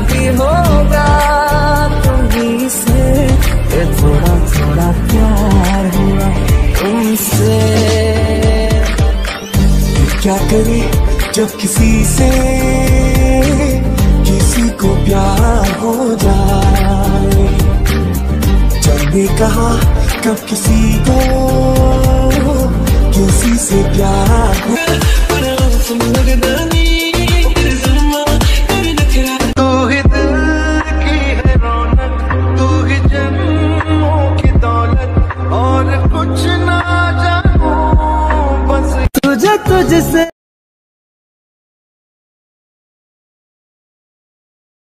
भी होगा तुम्हीं से, ये थोड़ा थोड़ा प्यार हुआ तुमसे। क्या करे जब किसी से किसी को प्यार हो जाए, जब भी कहा कब किसी को किसी से प्यार हो। तू ही दिल की है रौनक, तू ही जन्मों की दौलत, और कुछ ना जानूं बस तुझसे